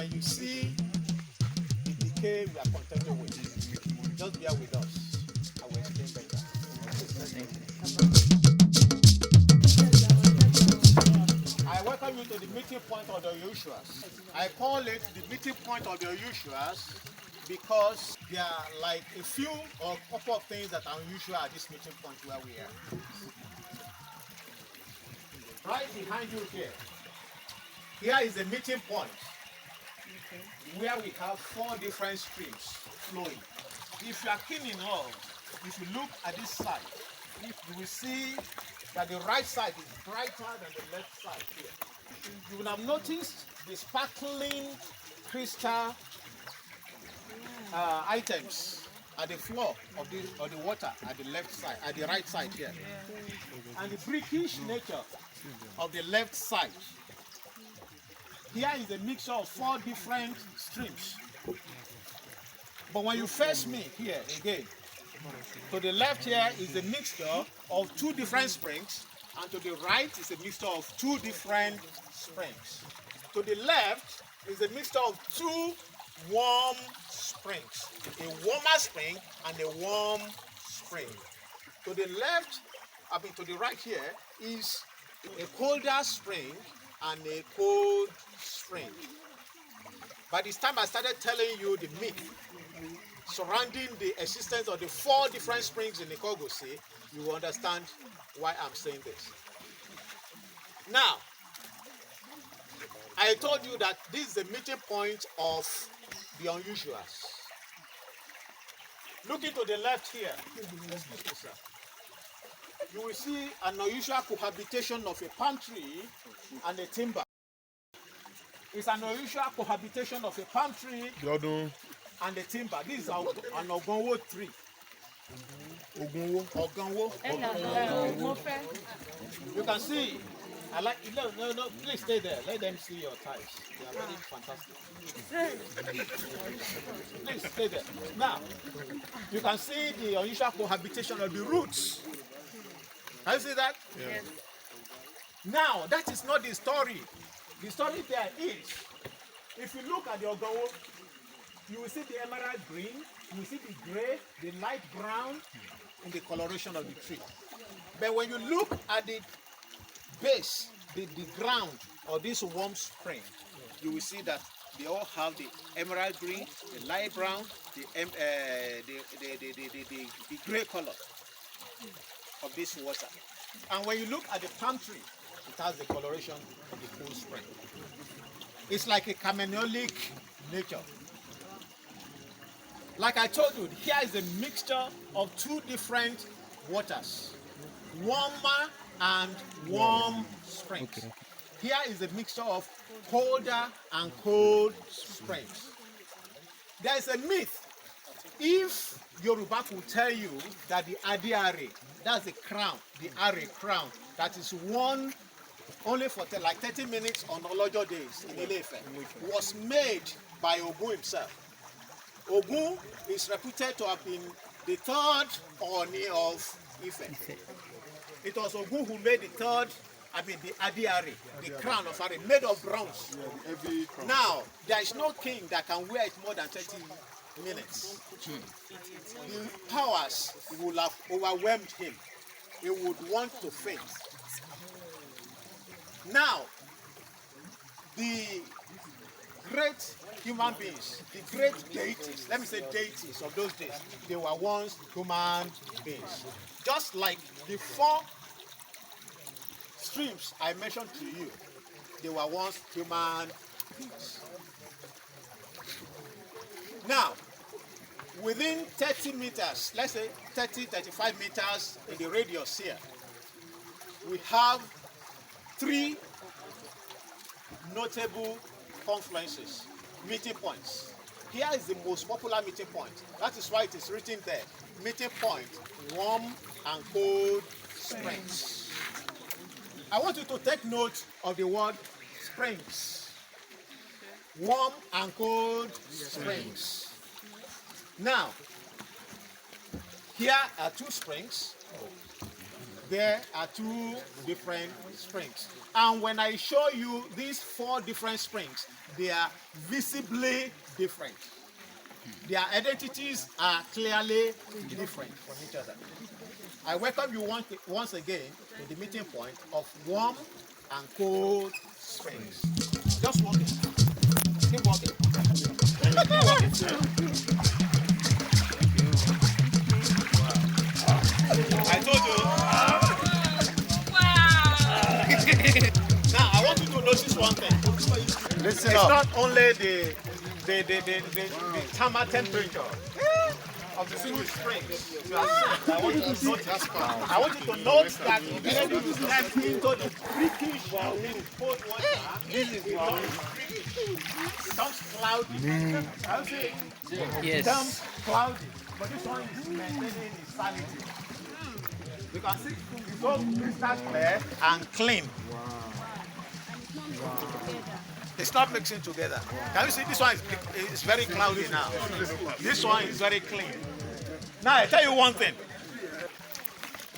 when you see the decay we are contending with, just bear with us. I will explain better. I welcome you to the meeting point of the usuals. I call it the meeting point of the usuals because there are like a few or a couple of things that are unusual at this meeting point where we are. Right behind you here is a meeting point where we have 4 different streams flowing. If you are keen in all, if you look at this side, you will see that the right side is brighter than the left side here. You will have noticed the sparkling crystal items at the floor of the water at the left side, at the right side here. And the brickish nature of the left side. Here is a mixture of 4 different streams. But when you face me here again, to the left here is a mixture of 2 different springs, and to the right is a mixture of 2 different springs. To the left is a mixture of 2 warm springs, a warmer spring and a warm spring. To the left, to the right here is a colder spring and a cold spring. By this time I started telling you the myth surrounding the existence of the 4 different springs in Ikogosi, you will understand why I'm saying this. Now, I told you that this is the meeting point of the unusuals. Looking to the left here, excuse me, sir, you will see an unusual cohabitation of a palm tree and a timber. It's an unusual cohabitation of a palm tree and a timber. This is an ogonwo tree. Ogonwo. You can see. I like. No. Please stay there. Let them see your ties. They are really fantastic. Please stay there. Now, you can see the unusual cohabitation of the roots. Can you see that? Yes. Now, that is not the story. The story there is, if you look at the ogonwo, you will see the emerald green, you will see the gray, the light brown in the coloration of the tree. But when you look at the base, the ground of this warm spring, you will see that they all have the emerald green, the light brown, the gray color of this water. And when you look at the palm tree, it has the coloration of the cool spring. It's like a chameleonic nature. Like I told you, here is a mixture of 2 different waters, warmer and warm springs. Okay. Here is a mixture of colder and cold springs. There is a myth. If Yoruba could tell you that the Adiare, that's the crown, the Are crown, that is worn only for like 30 minutes on Olojo days in Ile-Ife, was made by Ogun himself. Ogun is reputed to have been the 3rd Oni of Ife. It was Ogun who made the Adiare, the crown of Are, made of bronze. Now, there is no king that can wear it more than 30 minutes. The powers would have overwhelmed him. He would want to faint. Now, the great human beings, the great deities, let me say deities of those days, they were once human beings. Just like the 4 streams I mentioned to you, they were once human beings. Now, within 30 meters, let's say 35 meters in the radius here, we have 3 notable confluences, meeting points. Here is the most popular meeting point. That is why it is written there. Meeting point, warm and cold springs. I want you to take note of the word springs. Warm and cold springs. Now, here are 2 springs. There are 2 different springs. And when I show you these 4 different springs, they are visibly different. Their identities are clearly different from each other. I welcome you once again to the meeting point of warm and cold springs. Just walking. Keep walking. Keep walking. I told you. Wow. Now I want you to notice one thing. Listen it's up. Not only the thermal temperature of the single springs. I want you to notice. I want you to note that when you step into the freakish cold water, this is it becomes cloudy. I would say it becomes cloudy, but this one is maintaining its sanity. You can see it's so crystal clear and clean. It's not mixing together. Can you see this one is very cloudy now? This one is very clean. Now I tell you one thing.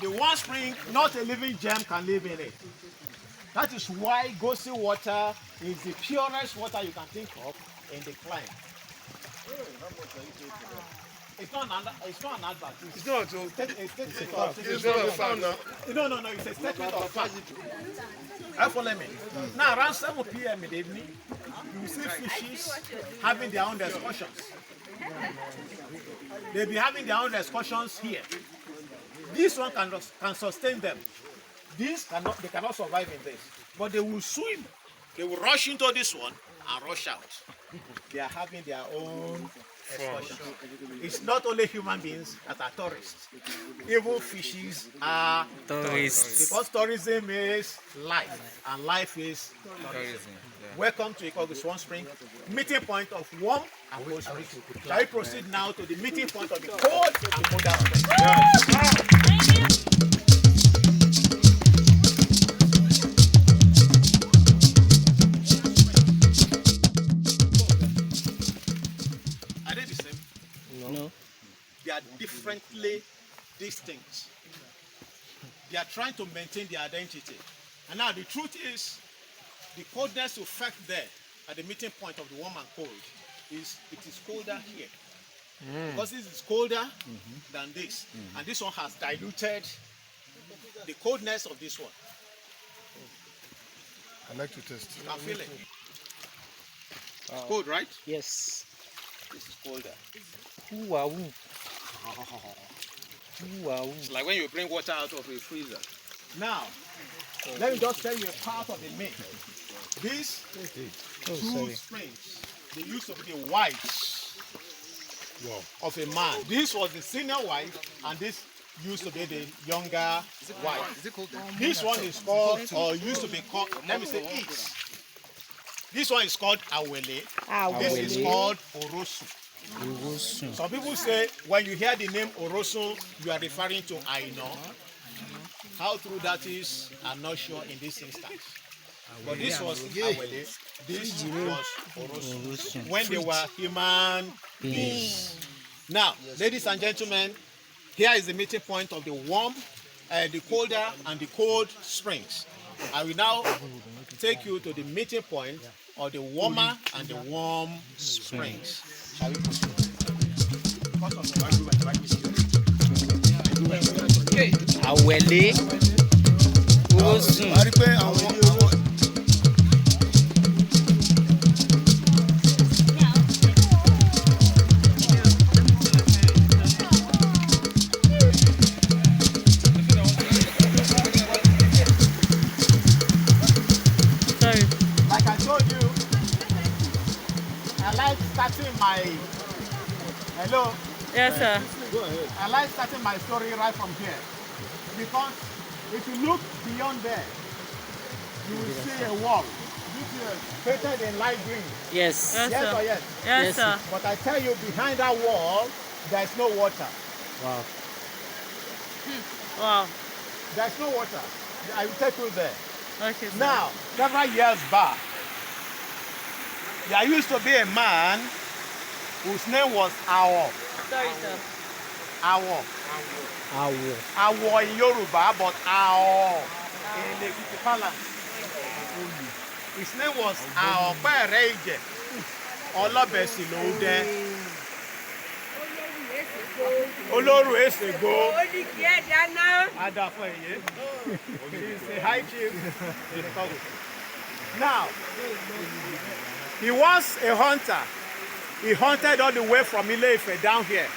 The one spring, not a living gem can live in it. That is why Ikogosi water is the purest water you can think of in the climate. It's not an advert. It's not. It's not a sound now. No. It's a statement of fact. Follow me. Now around 7 p.m. in the evening, you will see fishes having their own excursions. They'll be having their own excursions here. This one can sustain them. They cannot survive in this. But they will swim. They will rush into this one and rush out. They are having their own excursions. It's not only human beings that are tourists. Even fishes are tourists. Because tourism is life, and life is tourism. Welcome to Ikogosi Spring, meeting point of warm and cold spring. Shall we proceed now to the meeting point of the cold and colder spring? Yes. Are they the same? No. They are differently distinct. They are trying to maintain their identity. And now the truth is, the coldness effect there at the meeting point of the warm and cold is it is colder here. Because this is colder than this. And this one has diluted the coldness of this one. I like to test. You can feel it. It's cold, right? Yes. This is colder. Wow. Wow. It's like when you bring water out of a freezer. Now, let me just tell you a part of the myth. These two springs, they used to be the wives of a man. This was the senior wife, and this used to be the younger wife. This one is called, or used to be called, let me say it. This one is called Awele. This is called Orosu. Some people say when you hear the name Orosu, you are referring to Aino. How true that is, I'm not sure in this instance. But this was Awele. This was Orosu. When they were human beings. Now, ladies and gentlemen, here is the meeting point of the warm, the colder, and the cold springs. I will now take you to the meeting point of the warmer and the warm springs. Shall we proceed? Awele. Orosu. Like I told you, I like starting my... Hello? Yes, sir. Go ahead. I like starting my story right from here. Because if you look beyond there, you will see a wall. This is painted in light green. Yes. Yes, Yes sir. or yes? Yes, sir. But I tell you, behind that wall, there is no water. Wow. Wow. There is no water. I will take you there. Okay, sir. Now, several years back, there used to be a man whose name was Awo. Sorry, sir. Awo. Awo in Yoruba, but Awo in the Ekiti Palace. His name was Aopereije Olobesilode. Oloru Esego. Adafoye. He's a high chief in Ikogosi. Now, he was a hunter. He hunted all the way from Ile-Ife down here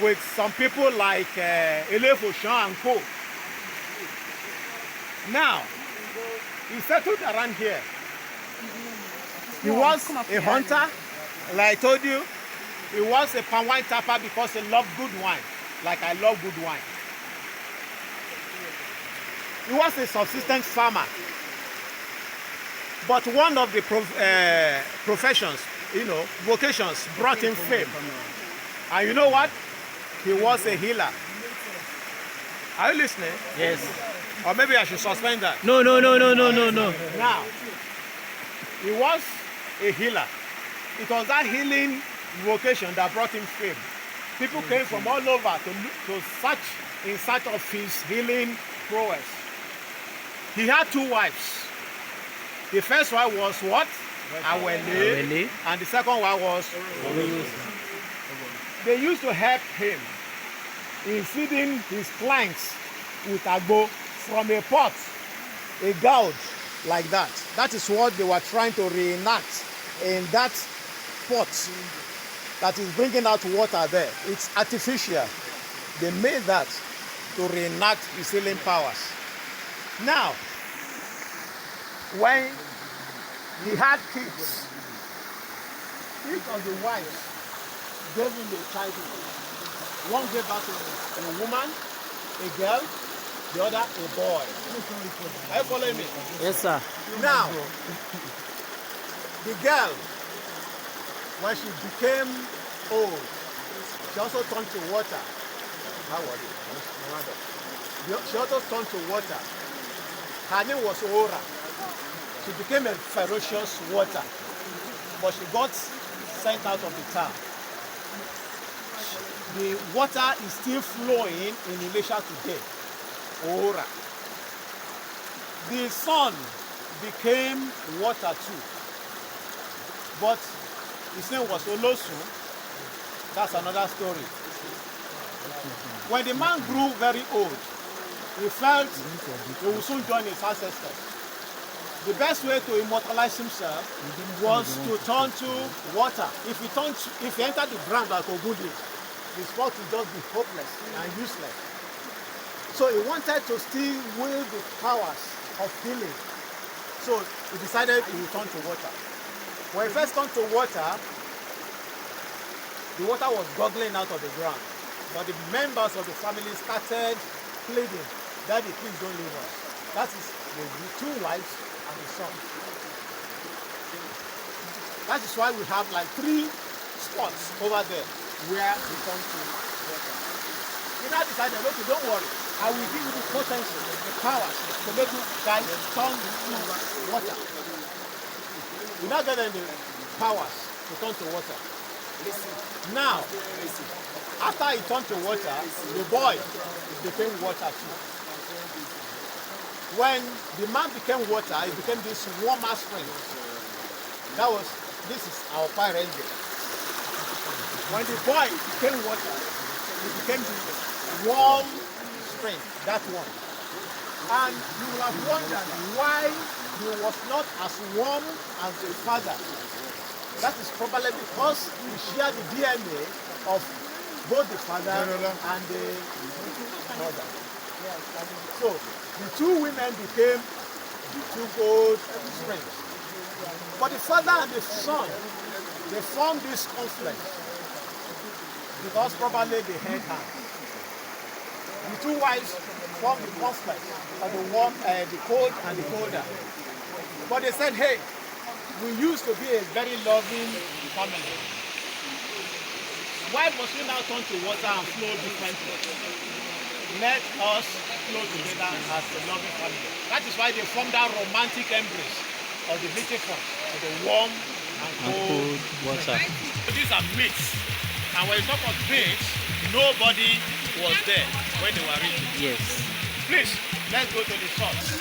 with some people like Elefoshan and Co. Now, he settled around here. He was a hunter, like I told you. He was a palm wine tapper because he loved good wine, like I love good wine. He was a subsistence farmer. But one of the professions, vocations brought him fame. And you know what? He was a healer. Are you listening? Yes. Or maybe I should suspend that. No. Now, he was a healer. It was that healing vocation that brought him fame. People came from all over to search in search of his healing prowess. He had 2 wives. The first one was what? Awele. And the second one was Orozo. They used to help him in feeding his clients with agbo from a pot, a gouge like that. That is what they were trying to reenact in that pot that is bringing out water there. It's artificial. They made that to reenact his healing powers. Now, when he had kids, each of the wives gave him a child. One gave birth to a woman, a girl, the other a boy. Are you following me? Yes, sir. Now, the girl, when she became old, she also turned to water. How was it? She also turned to water. Her name was Ora. She became a ferocious water, but she got sent out of the town. The water is still flowing in Ilesha today. Ora. The son became water too, but his name was Olosu. That's another story. When the man grew very old, he felt he would soon join his ancestors. The best way to immortalize himself was to turn to water. If he entered the ground like Ogudi, the spot would just be hopeless and useless. So he wanted to still wield the powers of healing. So he decided he would turn to water. When he first turned to water, the water was gurgling out of the ground. But the members of the family started pleading, "Daddy, please don't leave us." That is the 2 wives and the son. That is why we have like 3 spots over there where we come to water. We now decided, okay, don't worry. I will give you the potential, the powers to make you guys turn to water. We now get them the powers to turn to water. Now, after he turned to water, the boy became water too. When the man became water, it became this warmer spring. This is our fire engine. When the boy became water, it became the warm spring, that one. And you will have wondered why he was not as warm as the father. That is probably because he shared the DNA of both the father and the mother. So the 2 women became the 2 gold springs. But the father and the son, they formed this conflict because probably they had hands. The 2 wives formed the conflict of the warm, the cold and the colder. But they said, hey, we used to be a very loving family. Why must we now turn to water and flow differently? Let us flow together as a loving family. That is why they formed that romantic embrace of the beautiful, of the warm and cold water. These are myths. And when you talk of myths, nobody was there when they were written. Yes. Please, let's go to the source.